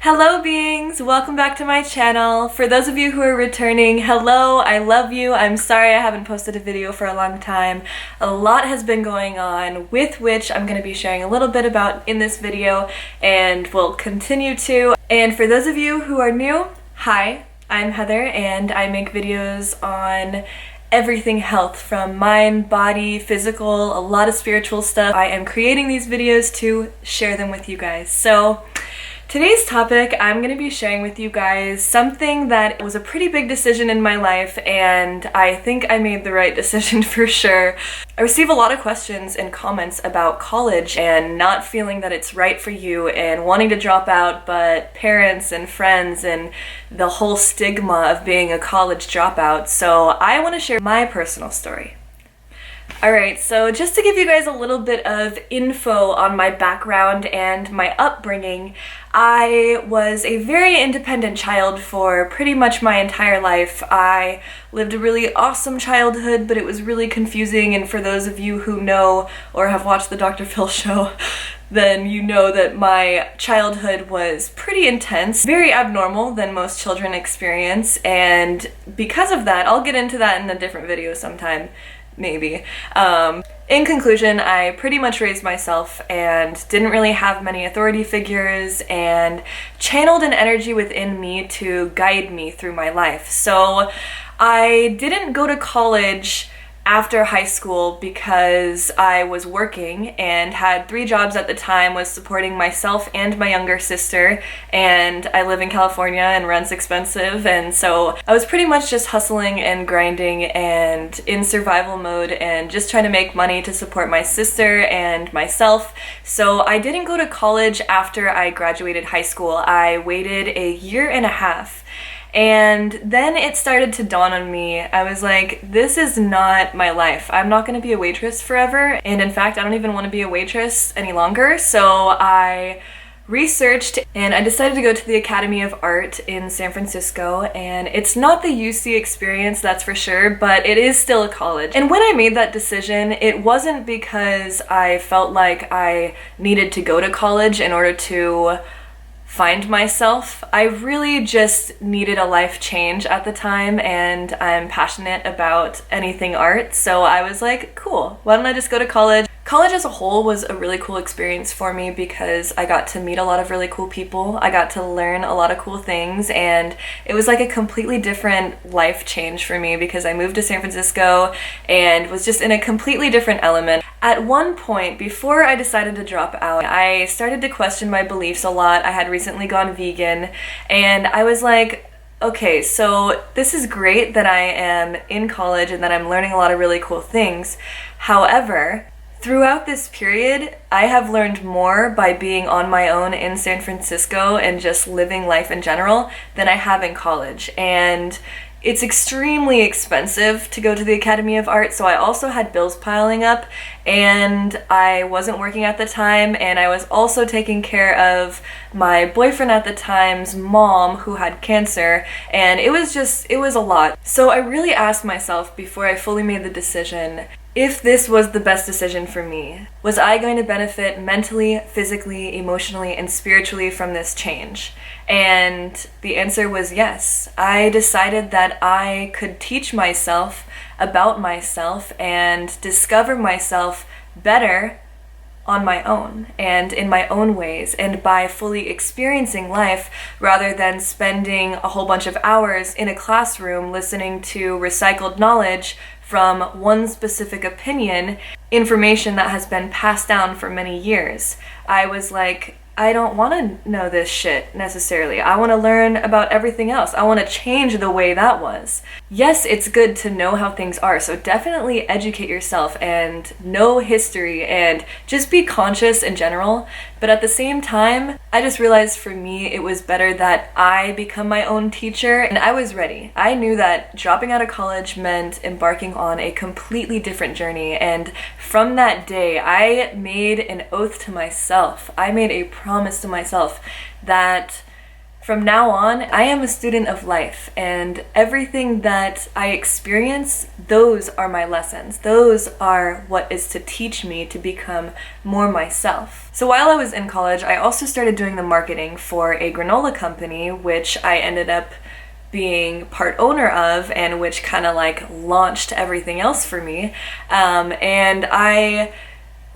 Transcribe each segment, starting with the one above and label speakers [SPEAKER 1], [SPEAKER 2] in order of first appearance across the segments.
[SPEAKER 1] Hello beings! Welcome back to my channel. For those of you who are returning, hello, I love you. I'm sorry I haven't posted a video for a long time. A lot has been going on, with which I'm going to be sharing a little bit about in this video, and will continue to. And for those of you who are new, hi, I'm Heather, and I make videos on everything health, from mind, body, physical, a lot of spiritual stuff. I am creating these videos to share them with you guys. So today's topic, I'm going to be sharing with you guys something that was a pretty big decision in my life, and I think I made the right decision for sure. I receive a lot of questions and comments about college and not feeling that it's right for you and wanting to drop out, but parents and friends and the whole stigma of being a college dropout. So I want to share my personal story. Alright, so just to give you guys a little bit of info on my background and my upbringing, I was a very independent child for pretty much my entire life. I lived a really awesome childhood, but it was really confusing, and for those of you who know or have watched the Dr. Phil show, then you know that my childhood was pretty intense, very abnormal than most children experience, and because of that, I'll get into that in a different video sometime. Maybe. In conclusion, I pretty much raised myself and didn't really have many authority figures, and channeled an energy within me to guide me through my life. So I didn't go to college after high school because I was working and had 3 jobs at the time, was supporting myself and my younger sister, and I live in California and rent's expensive, and so I was pretty much just hustling and grinding and in survival mode and just trying to make money to support my sister and myself. So I didn't go to college after I graduated high school. I waited a year and a half. And then it started to dawn on me. I was like, this is not my life. I'm not going to be a waitress forever. And in fact, I don't even want to be a waitress any longer. So I researched and I decided to go to the Academy of Art in San Francisco. And it's not the UC experience, that's for sure, but it is still a college. And when I made that decision, it wasn't because I felt like I needed to go to college in order to find myself. I really just needed a life change at the time, and I'm passionate about anything art, so I was like, cool, why don't I just go to college? College as a whole was a really cool experience for me because I got to meet a lot of really cool people. I got to learn a lot of cool things, and it was like a completely different life change for me because I moved to San Francisco and was just in a completely different element. At one point, before I decided to drop out, I started to question my beliefs a lot. I had recently gone vegan, and I was like, okay, so this is great that I am in college and that I'm learning a lot of really cool things. However, throughout this period, I have learned more by being on my own in San Francisco and just living life in general than I have in college. And it's extremely expensive to go to the Academy of Art, so I also had bills piling up, and I wasn't working at the time, and I was also taking care of my boyfriend at the time's mom who had cancer, and it was a lot. So I really asked myself before I fully made the decision, if this was the best decision for me. Was I going to benefit mentally, physically, emotionally, and spiritually from this change? And the answer was yes. I decided that I could teach myself about myself and discover myself better on my own and in my own ways, and by fully experiencing life rather than spending a whole bunch of hours in a classroom listening to recycled knowledge from one specific opinion, information that has been passed down for many years. I was like, I don't want to know this shit necessarily. I want to learn about everything else. I want to change the way that was. Yes, it's good to know how things are, so definitely educate yourself and know history and just be conscious in general. But at the same time, I just realized for me it was better that I become my own teacher, and I was ready. I knew that dropping out of college meant embarking on a completely different journey, and from that day I made an oath to myself. I made a promise to myself that From now on, I am a student of life, and everything that I experience, those are my lessons. Those are what is to teach me to become more myself. So while I was in college, I also started doing the marketing for a granola company, which I ended up being part owner of, and which kind of like launched everything else for me. And I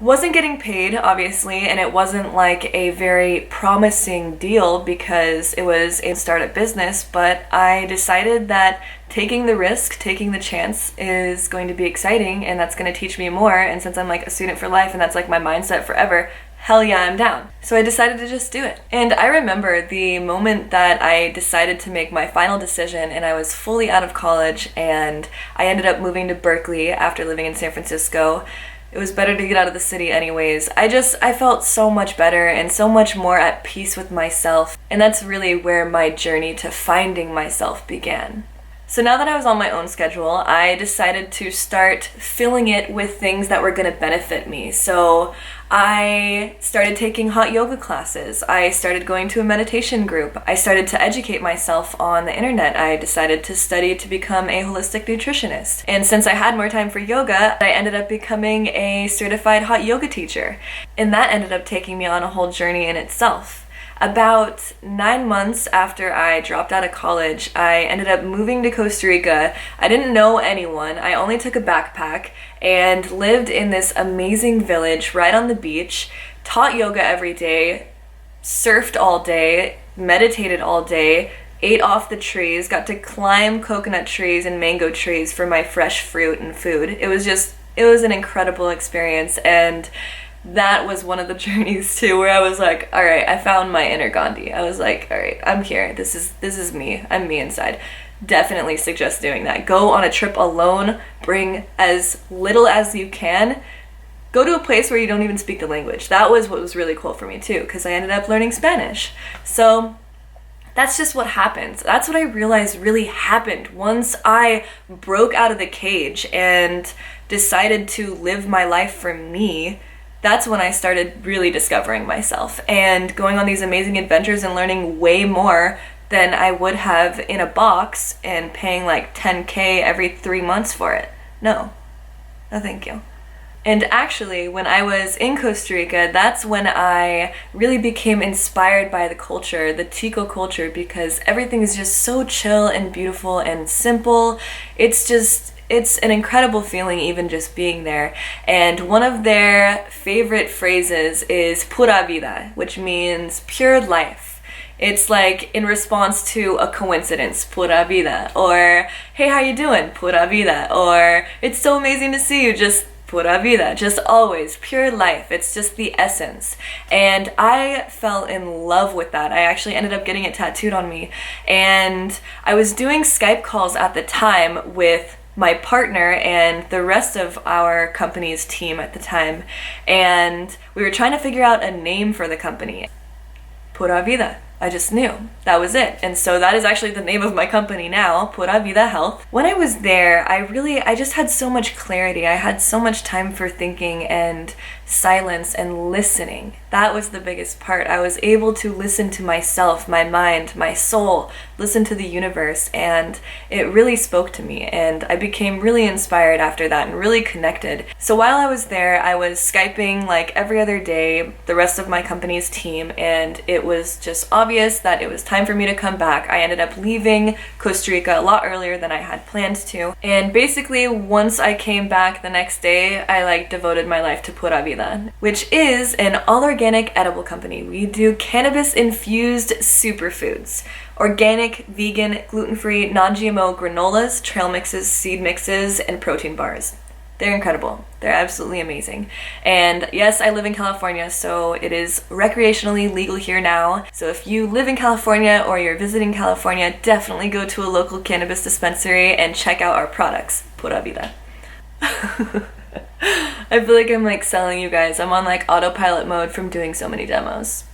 [SPEAKER 1] wasn't getting paid, obviously, and it wasn't like a very promising deal because it was a startup business, but I decided that taking the risk, taking the chance is going to be exciting, and that's going to teach me more. And since I'm like a student for life and that's like my mindset forever, hell yeah, I'm down. So I decided to just do it. And I remember the moment that I decided to make my final decision and I was fully out of college and I ended up moving to Berkeley after living in San Francisco. It was better to get out of the city anyways. I felt so much better and so much more at peace with myself. And that's really where my journey to finding myself began. So now that I was on my own schedule, I decided to start filling it with things that were going to benefit me. So I started taking hot yoga classes. I started going to a meditation group. I started to educate myself on the internet. I decided to study to become a holistic nutritionist. And since I had more time for yoga, I ended up becoming a certified hot yoga teacher. And that ended up taking me on a whole journey in itself. About 9 months after I dropped out of college, I ended up moving to Costa Rica. I didn't know anyone. I only took a backpack and lived in this amazing village right on the beach, taught yoga every day, surfed all day, meditated all day, ate off the trees, got to climb coconut trees and mango trees for my fresh fruit and food. It was an incredible experience, and that was one of the journeys too where I was like, all right, I found my inner Gandhi. I was like, all right, I'm here. This is me. I'm me inside. Definitely suggest doing that. Go on a trip alone. Bring as little as you can. Go to a place where you don't even speak the language. That was what was really cool for me too, because I ended up learning Spanish. So that's just what happens. That's what I realized really happened once I broke out of the cage and decided to live my life for me. That's when I started really discovering myself and going on these amazing adventures and learning way more than I would have in a box and paying like $10K every 3 months for it. No thank you. And actually, when I was in Costa Rica, that's when I really became inspired by the culture, the Tico culture, because everything is just so chill and beautiful and simple. It's an incredible feeling even just being there. And one of their favorite phrases is pura vida, which means pure life. It's like in response to a coincidence, pura vida, or hey, how you doing? Pura vida, or it's so amazing to see you, just pura vida, just always pure life. It's just the essence. And I fell in love with that. I actually ended up getting it tattooed on me. And I was doing Skype calls at the time with my partner and the rest of our company's team at the time, and we were trying to figure out a name for the company. Pura Vida. I just knew that was it. And so that is actually the name of my company now, Pura Vida Health. When I was there, I just had so much clarity. I had so much time for thinking and silence and listening. That was the biggest part. I was able to listen to myself, my mind, my soul, listen to the universe, and it really spoke to me, and I became really inspired after that and really connected. So while I was there, I was Skyping like every other day the rest of my company's team, and it was just obvious that it was time for me to come back. I ended up leaving Costa Rica a lot earlier than I had planned to, and basically once I came back the next day, I devoted my life to Pura Vida, which is an all-organic edible company. We do cannabis-infused superfoods, organic, vegan, gluten-free, non-GMO granolas, trail mixes, seed mixes, and protein bars. They're incredible. They're absolutely amazing. And yes, I live in California, so it is recreationally legal here now. So if you live in California or you're visiting California, definitely go to a local cannabis dispensary and check out our products. Pura Vida. I feel like I'm selling you guys. I'm on autopilot mode from doing so many demos.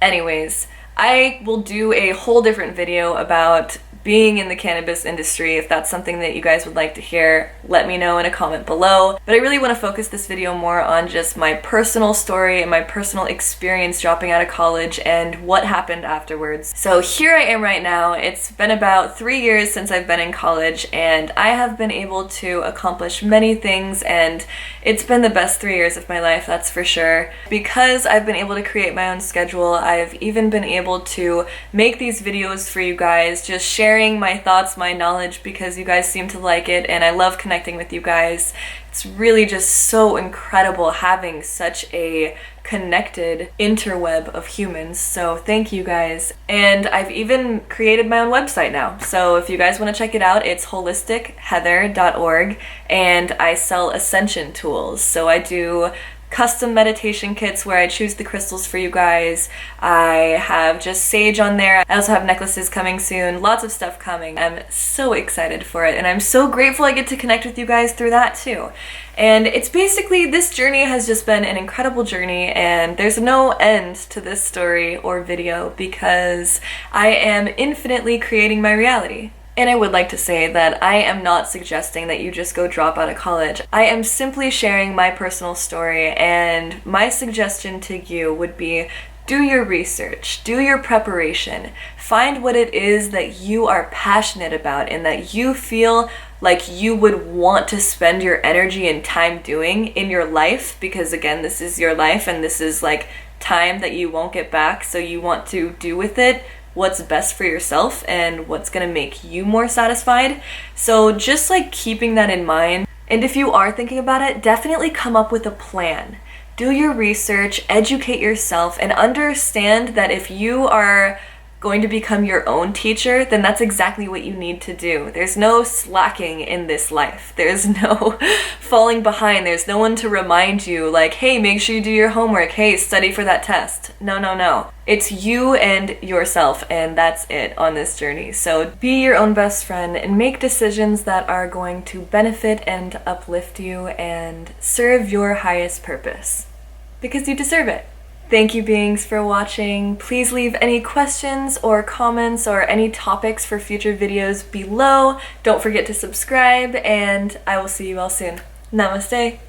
[SPEAKER 1] Anyways, I will do a whole different video about being in the cannabis industry. If that's something that you guys would like to hear, let me know in a comment below. But I really want to focus this video more on just my personal story and my personal experience dropping out of college and what happened afterwards. So here I am right now. It's been about 3 years since I've been in college, and I have been able to accomplish many things, and it's been the best 3 years of my life, that's for sure. Because I've been able to create my own schedule, I've even been able to make these videos for you guys, just sharing my thoughts, my knowledge, because you guys seem to like it, and I love connecting with you guys. It's really just so incredible having such a connected interweb of humans, so thank you guys. And I've even created my own website now, so if you guys want to check it out, it's holisticheather.org, and I sell ascension tools. So I do custom meditation kits where I choose the crystals for you guys. I have just sage on there. I also have necklaces coming soon. Lots of stuff coming. I'm so excited for it, and I'm so grateful I get to connect with you guys through that too. And it's basically, this journey has just been an incredible journey, and there's no end to this story or video because I am infinitely creating my reality. And I would like to say that I am not suggesting that you just go drop out of college. I am simply sharing my personal story, and my suggestion to you would be do your research, do your preparation, find what it is that you are passionate about and that you feel like you would want to spend your energy and time doing in your life, because again, this is your life and this is like time that you won't get back, so you want to do with it what's best for yourself and what's gonna make you more satisfied. So just like keeping that in mind, and if you are thinking about it, definitely come up with a plan. Do your research, educate yourself, and understand that if you are going to become your own teacher, then that's exactly what you need to do. There's no slacking in this life. There's no falling behind. There's no one to remind you like, hey, make sure you do your homework. Hey, study for that test. No, no, no. It's you and yourself, and that's it on this journey. So be your own best friend and make decisions that are going to benefit and uplift you and serve your highest purpose, because you deserve it. Thank you, beings, for watching. Please leave any questions or comments or any topics for future videos below. Don't forget to subscribe, and I will see you all soon. Namaste.